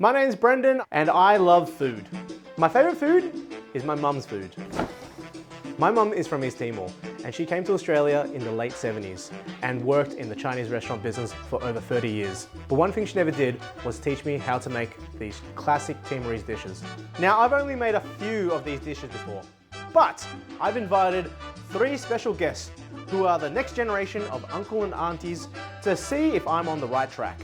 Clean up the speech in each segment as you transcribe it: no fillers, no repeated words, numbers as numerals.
My name's Brendan and I love food. My favorite food is my mum's food. My mum is from East Timor and she came to Australia in the late 70s and worked in the Chinese restaurant business for over 30 years. But one thing she never did was teach me how to make these classic Timorese dishes. Now, I've only made a few of these dishes before, but I've invited 3 special guests who are the next generation of uncle and aunties to see if I'm on the right track.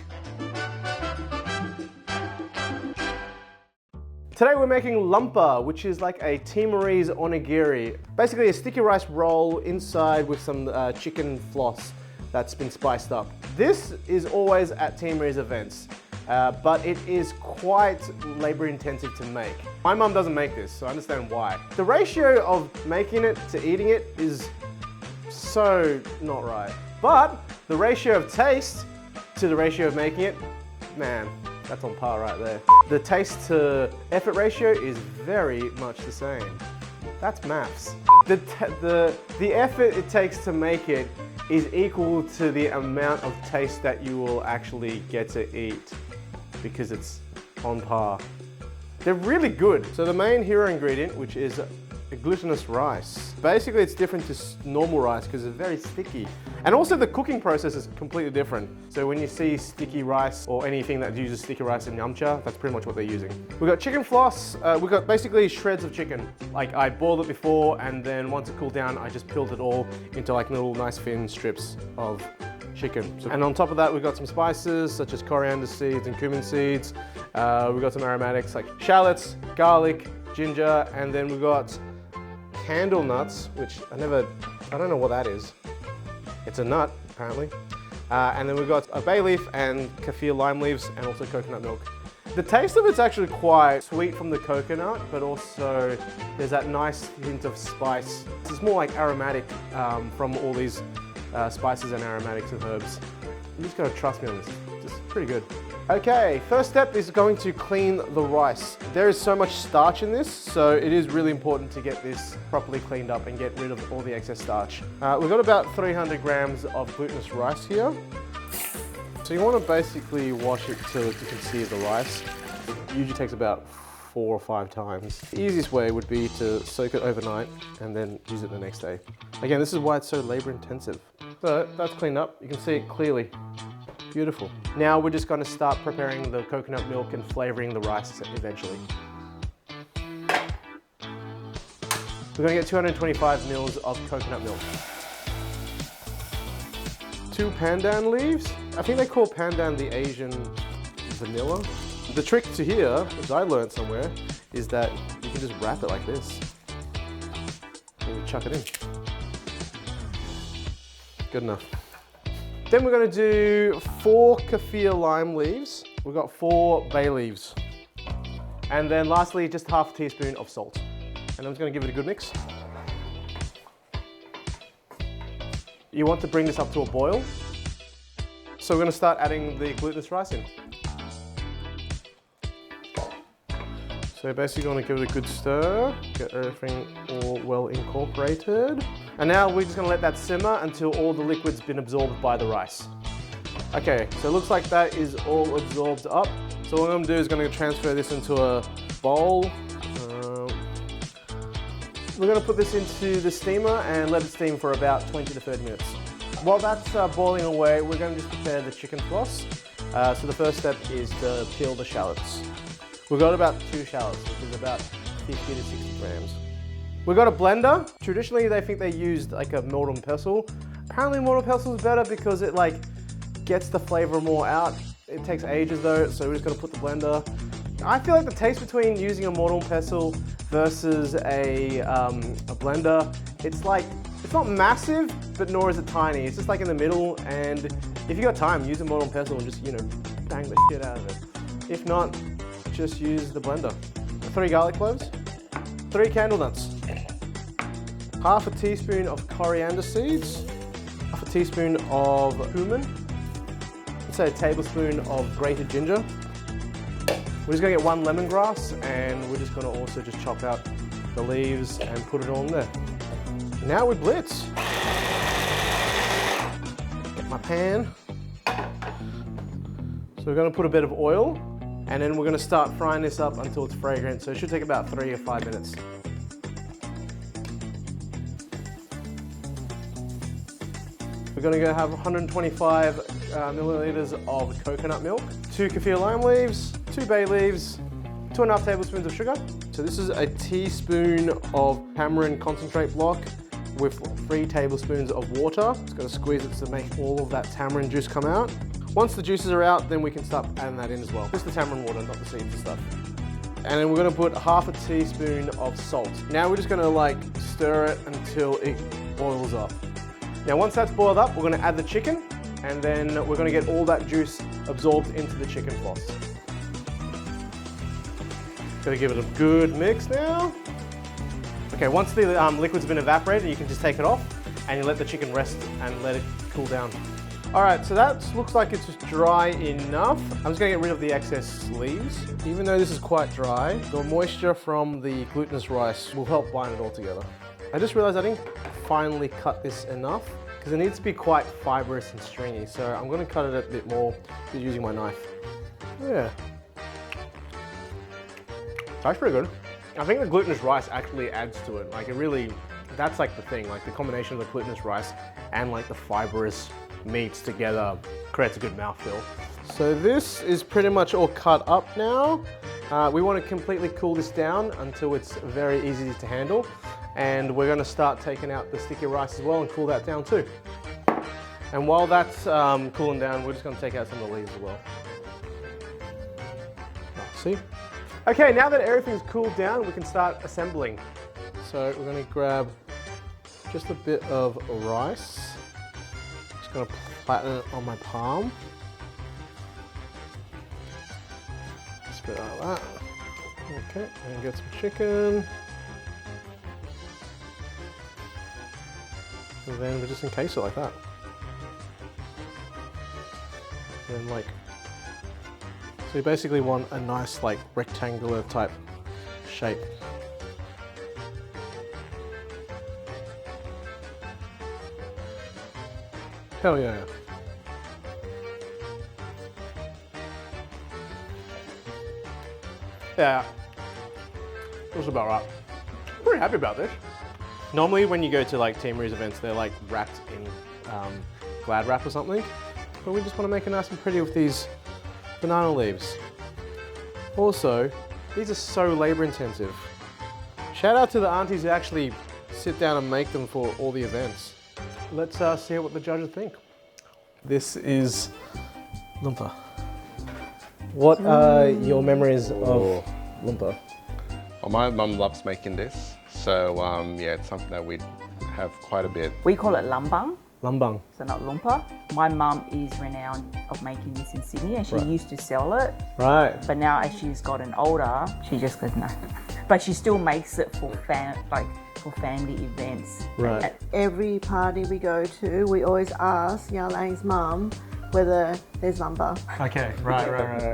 Today we're making Lampa, which is like a Timorese onigiri. Basically a sticky rice roll inside with some chicken floss that's been spiced up. This is always at Timorese events, but it is quite labor intensive to make. My mum doesn't make this, so I understand why. The ratio of making it to eating it is so not right. But the ratio of taste to the ratio of making it, man, that's on par right there. The taste to effort ratio is very much the same. That's maths. The effort it takes to make it is equal to the amount of taste that you will actually get to eat because it's on par. They're really good. So the main hero ingredient, which is a glutinous rice. Basically it's different to normal rice because it's very sticky. And also the cooking process is completely different. So when you see sticky rice or anything that uses sticky rice in yumcha, that's pretty much what they're using. We've got chicken floss, we've got basically shreds of chicken. Like I boiled it before and then once it cooled down, I just peeled it all into like little nice thin strips of chicken. And on top of that, we've got some spices such as coriander seeds and cumin seeds. We've got some aromatics like shallots, garlic, ginger, and then we've got candlenuts, which I don't know what that is. It's a nut, apparently. And then we've got a bay leaf and kaffir lime leaves and also coconut milk. The taste of it's actually quite sweet from the coconut, but also there's that nice hint of spice. It's more like aromatic from all these spices and aromatics and herbs. You just gotta trust me on this, it's pretty good. Okay, first step is going to clean the rice. There is so much starch in this, so it is really important to get this properly cleaned up and get rid of all the excess starch. We've got about 300 grams of glutinous rice here. So you want to basically wash it till you can see the rice. It usually takes about 4 or 5 times. The easiest way would be to soak it overnight and then use it the next day. Again, this is why it's so labor intensive. So that's cleaned up, you can see it clearly. Beautiful. Now we're just going to start preparing the coconut milk and flavoring the rice eventually. We're going to get 225 mils of coconut milk. 2 pandan leaves. I think they call pandan the Asian vanilla. The trick to here, as I learned somewhere, is that you can just wrap it like this. And you chuck it in. Good enough. Then we're going to do 4 kaffir lime leaves. We've got 4 bay leaves. And then lastly, just half a teaspoon of salt. And I'm just going to give it a good mix. You want to bring this up to a boil. So we're going to start adding the glutinous rice in. So basically going to give it a good stir, get everything all well incorporated. And now we're just going to let that simmer until all the liquid's been absorbed by the rice. Okay, so it looks like that is all absorbed up. So what I'm going to do is going to transfer this into a bowl. We're going to put this into the steamer and let it steam for about 20 to 30 minutes. While that's boiling away, we're going to just prepare the chicken floss. So the first step is to peel the shallots. We've got about 2 shallots, which is about 50 to 60 grams. We've got a blender. Traditionally, they think they used like a mortar and pestle. Apparently mortar and pestle is better because it like gets the flavor more out. It takes ages though, so we're just gonna put the blender. I feel like the taste between using a mortar and pestle versus a blender, it's not massive, but nor is it tiny. It's just like in the middle, and if you got time, use a mortar and pestle and just, you know, bang the shit out of it. If not, just use the blender. 3 garlic cloves, 3 candlenuts, half a teaspoon of coriander seeds, half a teaspoon of cumin, let's say a tablespoon of grated ginger. We're just gonna get 1 lemongrass and we're just gonna also just chop out the leaves and put it all in there. Now we blitz. Get my pan. So we're gonna put a bit of oil And then we're gonna start frying this up until it's fragrant. So it should take about 3 or 5 minutes. We're gonna go have 125 milliliters of coconut milk, 2 kaffir lime leaves, 2 bay leaves, 2.5 tablespoons of sugar. So this is a teaspoon of tamarind concentrate block with 3 tablespoons of water. Just gotta squeeze it to make all of that tamarind juice come out. Once the juices are out, then we can start adding that in as well. Just the tamarind water, not the seeds and stuff. And then we're gonna put half a teaspoon of salt. Now we're just gonna like stir it until it boils up. Now once that's boiled up, we're gonna add the chicken, and then we're gonna get all that juice absorbed into the chicken floss. Gonna give it a good mix now. Okay, once the liquid's been evaporated, you can just take it off and you let the chicken rest and let it cool down. All right, so that looks like it's just dry enough. I'm just gonna get rid of the excess leaves. Even though this is quite dry, the moisture from the glutinous rice will help bind it all together. I just realized I didn't finely cut this enough because it needs to be quite fibrous and stringy. So I'm gonna cut it a bit more using my knife. Yeah. That's pretty good. I think the glutinous rice actually adds to it. Like it really, that's like the thing, like the combination of the glutinous rice and like the fibrous meats together creates a good mouthfeel. So this is pretty much all cut up now. We want to completely cool this down until it's very easy to handle. And we're gonna start taking out the sticky rice as well and cool that down too. And while that's cooling down, we're just gonna take out some of the leaves as well. See? Okay, now that everything's cooled down, we can start assembling. So we're gonna grab just a bit of rice. Just gonna flatten it on my palm. Spread out like that. Okay, and get some chicken. And then we just encase it like that. And like, so you basically want a nice like rectangular type shape. Hell yeah. Yeah, it was about right. I'm pretty happy about this. Normally when you go to like Timorese events, they're like wrapped in Glad wrap or something. But we just want to make it nice and pretty with these banana leaves. Also, these are so labor intensive. Shout out to the aunties who actually sit down and make them for all the events. Let's see what the judges think. This is Lemper. What are your memories of Lemper? Well, my mum loves making this, so yeah, it's something that we have quite a bit. We call it lambang. Lambang. So not lumpa. My mum is renowned of making this in Sydney, and she used to sell it. Right. But now as she's gotten older, she just goes, no. But she still makes it for family events. Right. At Every party we go to, we always ask Yarlang's mum whether there's lumber. Okay, right.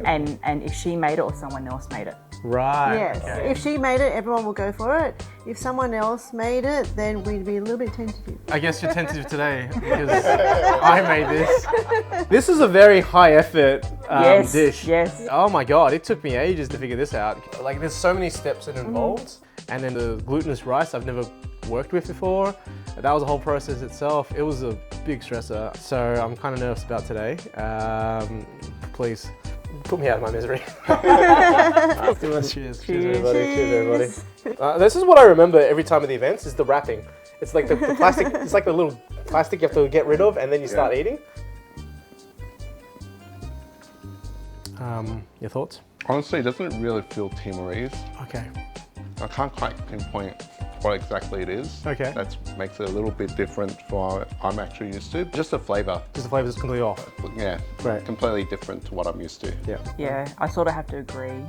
and if she made it or someone else made it. Right. Yes, Okay. if she made it, everyone will go for it. If someone else made it, then we'd be a little bit tentative. I guess you're tentative today because I made this. This is a very high effort dish. Yes. Oh my God, it took me ages to figure this out. Like there's so many steps it involves. And then the glutinous rice I've never worked with before. That was a whole process itself. It was a big stressor. So I'm kind of nervous about today. Please put me out of my misery. Cheers. Cheers everybody. Cheers everybody. This is what I remember every time of the events is the wrapping. It's like the plastic, it's like the little plastic you have to get rid of and then you start eating. Your thoughts? Honestly, it doesn't really feel Timorese. Okay. I can't quite pinpoint what exactly it is. Okay. That makes it a little bit different from what I'm actually used to. Just the flavour. Just the flavour's completely off. Yeah, Right. completely different to what I'm used to. Yeah. Yeah, I sort of have to agree.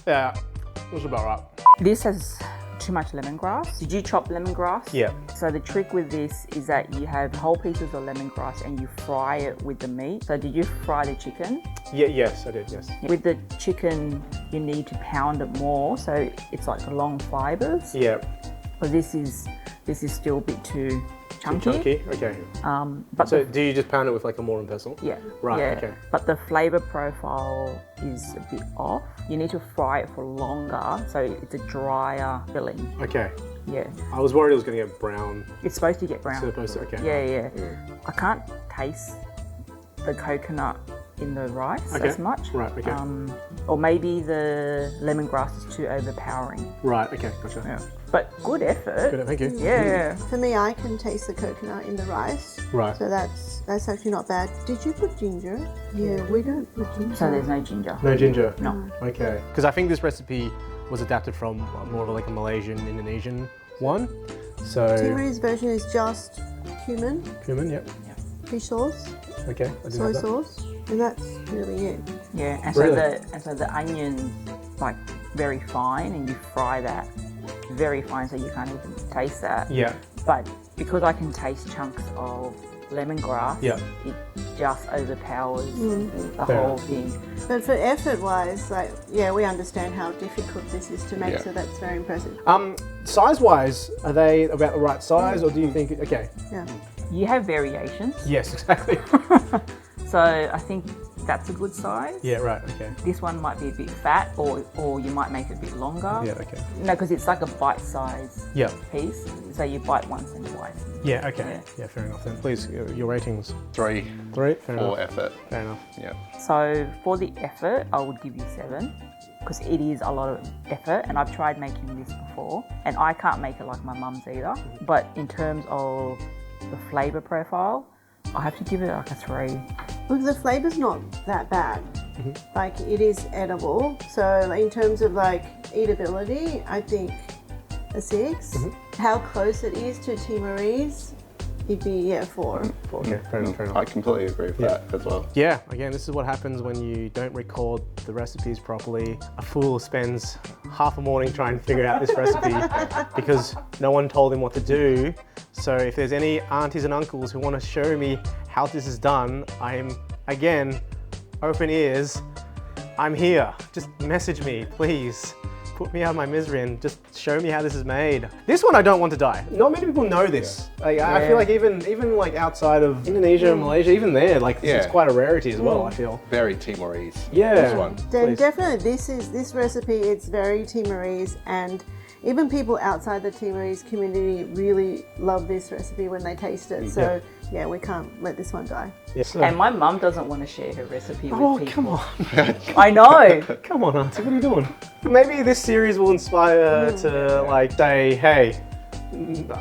Yeah, it was about right. This has too much lemongrass. Did you chop lemongrass? Yeah. So the trick with this is that you have whole pieces of lemongrass and you fry it with the meat. So did you fry the chicken? Yeah, yes, I did, yes. With the chicken, you need to pound it more, so it's like long fibres. Yeah. But this is still a bit too chunky. Okay. But So do you just pound it with like a mortar and pestle? yeah, Right, yeah. okay. But the flavor profile is a bit off. You need to fry it for longer, so it's a drier filling. Okay. Yeah, I was worried it was going to get brown. it's supposed to get brown. Supposed to, okay. Yeah. I can't taste the coconut in the rice Okay. as much. Right, okay. Or maybe the lemongrass is too overpowering. Right, okay, gotcha. Yeah. But good effort. Good, thank you. Yeah. For me, I can taste the coconut in the rice. Right. So that's actually not bad. Did you put ginger? Yeah, we don't put ginger. So there's no ginger. No ginger? No. Okay. Because I think this recipe was adapted from more of like a Malaysian, Indonesian one. So, Timorese version is just cumin, cumin, yep. fish sauce, Okay, I didn't soy have that. sauce, and that's really it. Yeah. And Really? so the onion like very fine, and you fry that very fine, so you can't even taste that. Yeah. But because I can taste chunks of lemongrass, Yeah. it just overpowers the Fair whole enough. thing. But for effort-wise, like, yeah, we understand how difficult this is to make, Yeah. so that's very impressive. Size-wise, are they about the right size, or do you think, okay. Yeah. You have variations, Yes, exactly. so I think that's a good size. Yeah, right, okay. This one might be a bit fat, or you might make it a bit longer. Yeah, okay. No, because it's like a bite-sized Yeah. piece, so you bite once and twice. Yeah, okay. Yeah. Yeah, fair enough then. Please, your ratings. 3 3? Fair for enough. effort. Fair enough. Yeah. So for the effort, I would give you 7, because it is a lot of effort, and I've tried making this before, and I can't make it like my mum's either. But in terms of the flavour profile, I have to give it like a 3. Look, the flavor's not that bad. Like, it is edible. So in terms of like eatability, I think a 6. How close it is to Timorese, it'd be 4. Okay, fair enough, fair enough. I completely agree with that as well. Yeah, again, this is what happens when you don't record the recipes properly. A fool spends half a morning trying to figure out this recipe because no one told him what to do. So if there's any aunties and uncles who want to show me how this is done, I am, again, open ears. I'm here. Just message me, please. Put me out of my misery and just show me how this is made. This one I don't want to die. Not many people know this. Like, I feel like even like outside of Indonesia and Malaysia, even there, like it's Yeah. quite a rarity as well, I feel. Very Timorese. Yeah. This one. Then Please. definitely this recipe, it's very Timorese, and even people outside the Timorese community really love this recipe when they taste it. So yeah, we can't let this one die. Yes. And my mum doesn't want to share her recipe with Oh, people. come on. I know. Come on, auntie, what are you doing? Maybe this series will inspire her to like say, hey,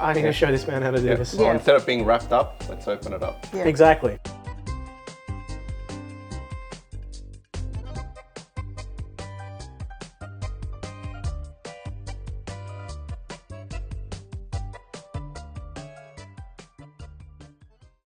I need to show this man how to do this. So instead of being wrapped up, let's open it up. Yeah. Exactly.